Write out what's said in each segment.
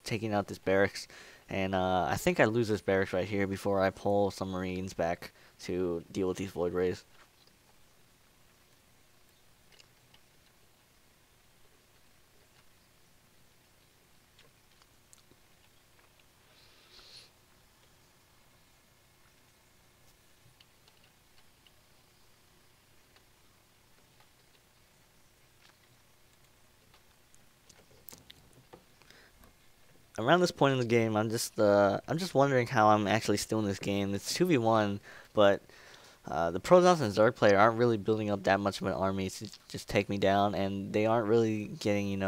taking out this barracks, and I think I lose this barracks right here before I pull some Marines back to deal with these Void Rays. Around this point in the game, I'm just wondering how I'm actually still in this game. It's 2v1, but the Protoss and Zerg player aren't really building up that much of an army to just take me down, and they aren't really getting,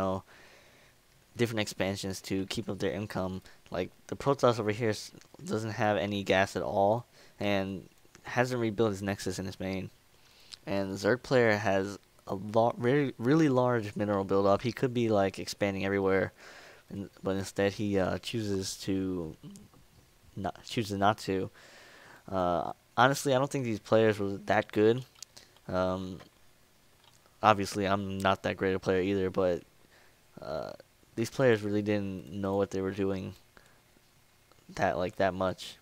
different expansions to keep up their income. Like, the Protoss over here doesn't have any gas at all, and hasn't rebuilt his Nexus in his main. And the Zerg player has a really, really large mineral buildup. He could be, like, expanding everywhere, but instead he chooses not to. Honestly, I don't think these players were that good. Um, Obviously, I'm not that great a player either, but uh, these players really didn't know what they were doing that much.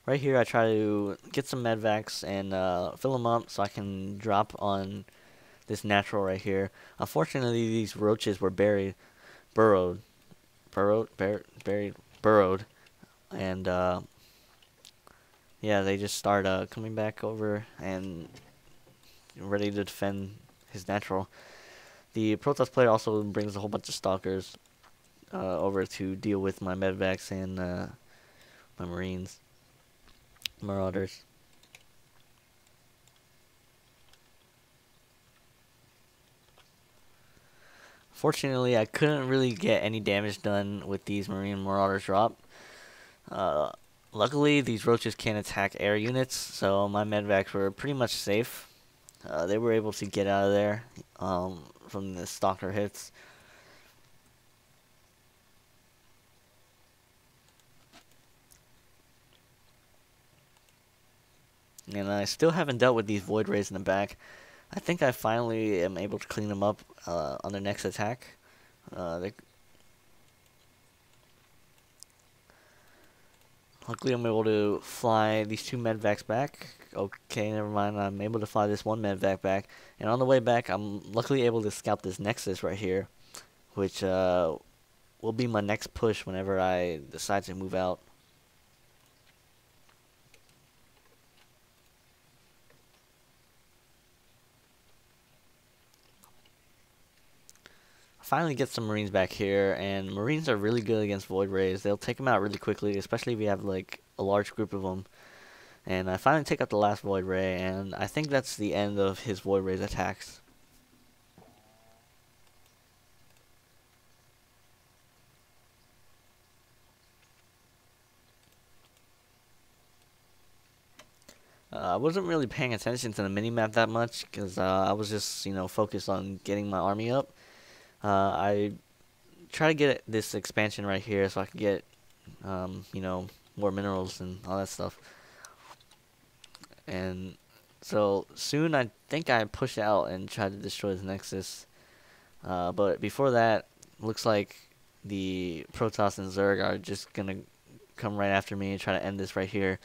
Right here, I try to get some medvacs and fill them up so I can drop on this natural right here. Unfortunately, these roaches were burrowed, burrowed, and yeah, they just start coming back over and ready to defend his natural. The Protoss player also brings a whole bunch of stalkers over to deal with my medvacs and my marines, marauders. Fortunately, I couldn't really get any damage done with these marine marauders drop. Uh, Luckily, these roaches can't attack air units, so my medvacs were pretty much safe. They were able to get out of there from the stalker hits. And I still haven't dealt with these Void Rays in the back. I think I finally am able to clean them up on their next attack. Luckily, I'm able to fly these two medvacs back. Okay, never mind. I'm able to fly this one medvac back. And on the way back, I'm luckily able to scout this Nexus right here, which will be my next push whenever I decide to move out. Finally get some Marines back here, and Marines are really good against Void Rays. They'll take them out really quickly, especially if you have like a large group of them. And I finally take out the last Void Ray, and I think that's the end of his Void Ray's attacks. I wasn't really paying attention to the minimap that much because I was just, focused on getting my army up. I try to get this expansion right here so I can get, more minerals and all that stuff. And so soon I think I push out and try to destroy the Nexus. But before that, looks like the Protoss and Zerg are just gonna come right after me and try to end this right here.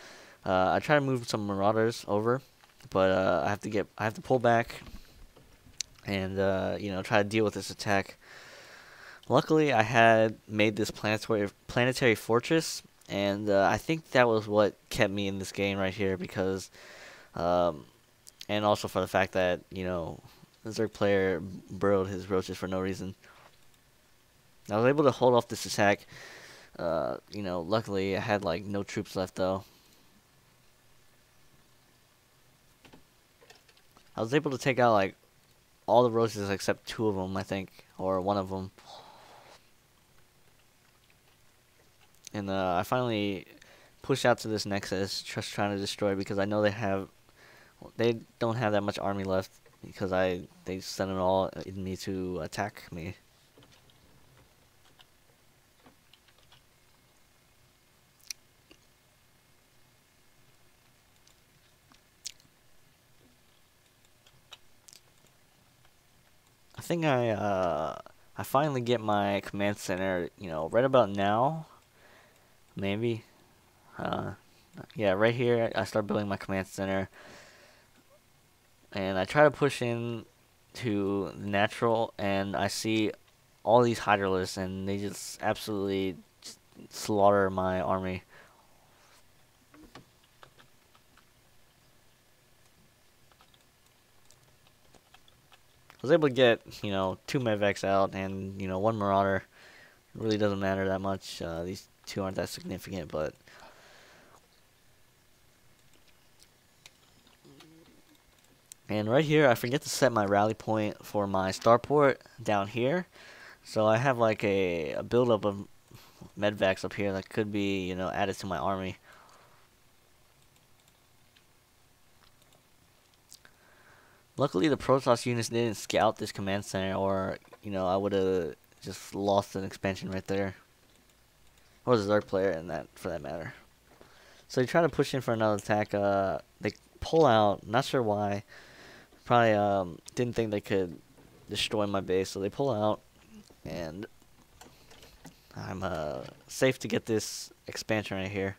I try to move some Marauders over, but I have to pull back and try to deal with this attack. Luckily, I had made this planetary fortress, and I think that was what kept me in this game right here because, and also for the fact that the Zerg player burrowed his roaches for no reason. I was able to hold off this attack. Luckily I had like no troops left though. I was able to take out like all the roaches except two of them, I think, or one of them. And I finally push out to this Nexus, just trying to destroy it because I know they don't have that much army left because they sent it all in me to attack me. I think I finally get my command center, right about now, maybe. Uh, yeah, right here I start building my command center, and I try to push in to the natural, and I see all these hydralisks, and they just absolutely slaughter my army. I was able to get, two medvacs out and, one marauder. It really doesn't matter that much. These two aren't that significant, but and right here, I forget to set my rally point for my starport down here. So I have like a buildup of medvacs up here that could be, added to my army. Luckily, the Protoss units didn't scout this command center, or, I would have just lost an expansion right there. Or the Zerg player, in that, for that matter. So they try to push in for another attack. They pull out, not sure why. Probably didn't think they could destroy my base, so they pull out, and I'm safe to get this expansion right here.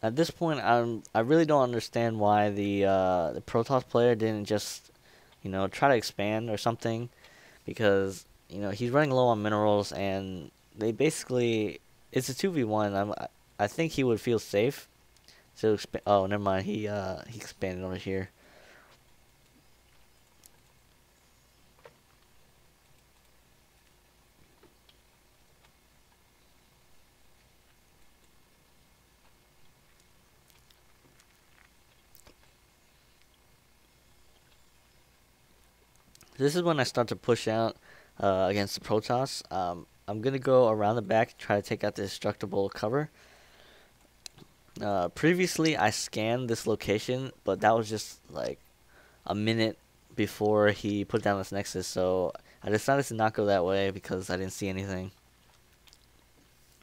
At this point, I really don't understand why the Protoss player didn't just, try to expand or something, because he's running low on minerals, and they basically, it's a 2v1. I think he would feel safe to expand. Oh, never mind. He expanded over here. This is when I start to push out against the Protoss. I'm gonna go around the back, try to take out the destructible cover. Previously, I scanned this location, but that was just like a minute before he put down this nexus, so I decided to not go that way because I didn't see anything.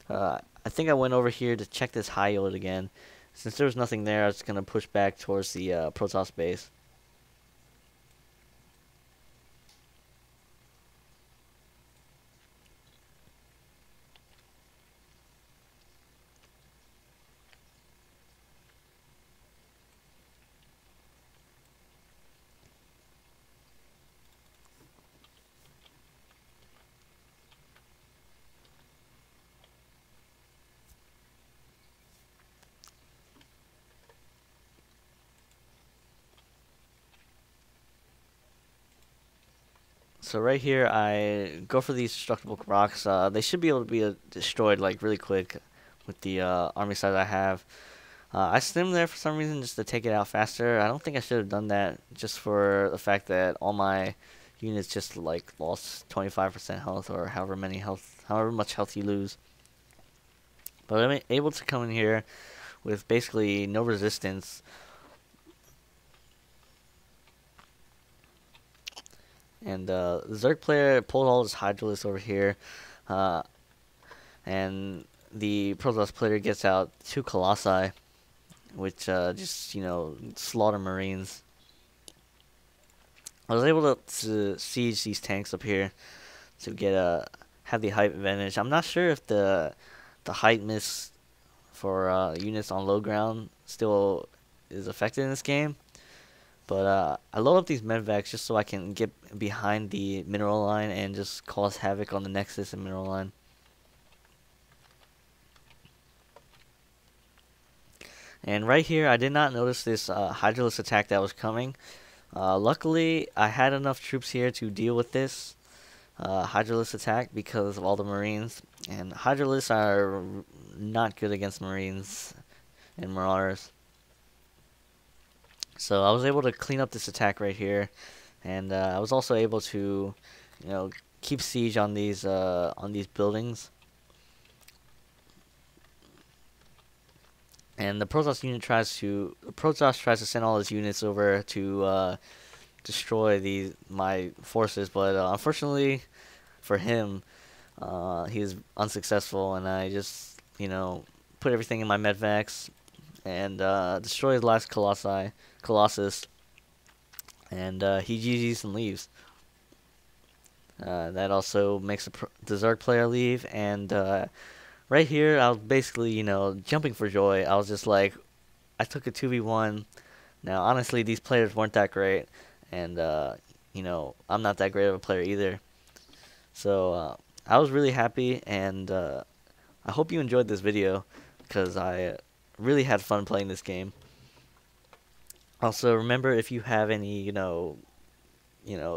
I think I went over here to check this high yield again. Since there was nothing there, I was gonna push back towards the Protoss base. So right here, I go for these destructible rocks. They should be able to be destroyed like really quick with the army size I have. I stemmed there for some reason just to take it out faster. I don't think I should have done that, just for the fact that all my units just like lost 25% health, or however much health you lose. But I'm able to come in here with basically no resistance. And the Zerg player pulled all his Hydralisks over here, and the Protoss player gets out 2 Colossi, which just, slaughter Marines. I was able to siege these tanks up here to get have the height advantage. I'm not sure if the height miss for units on low ground still is affected in this game. But I load up these medvacs just so I can get behind the mineral line and just cause havoc on the Nexus and mineral line. And right here, I did not notice this Hydralisk attack that was coming. Luckily, I had enough troops here to deal with this Hydralisk attack because of all the Marines. And Hydralisks are not good against Marines and Marauders. So I was able to clean up this attack right here, and I was also able to, keep siege on these buildings. And the Protoss tries to send all his units over to destroy my forces, but unfortunately for him, he was unsuccessful, and I just put everything in my medvacs and destroy his last Colossus, and he GG's and leaves. That also makes the Zerg player leave, and right here I was basically jumping for joy. I was just like, I took a 2v1. Now honestly, these players weren't that great, and I'm not that great of a player either. So I was really happy, and I hope you enjoyed this video because I really had fun playing this game. Also, remember, if you have any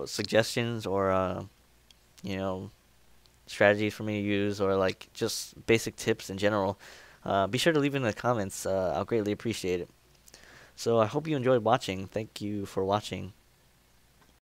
suggestions or you know strategies for me to use, or like just basic tips in general, be sure to leave it in the comments. I'll greatly appreciate it. So I hope you enjoyed watching. Thank you for watching.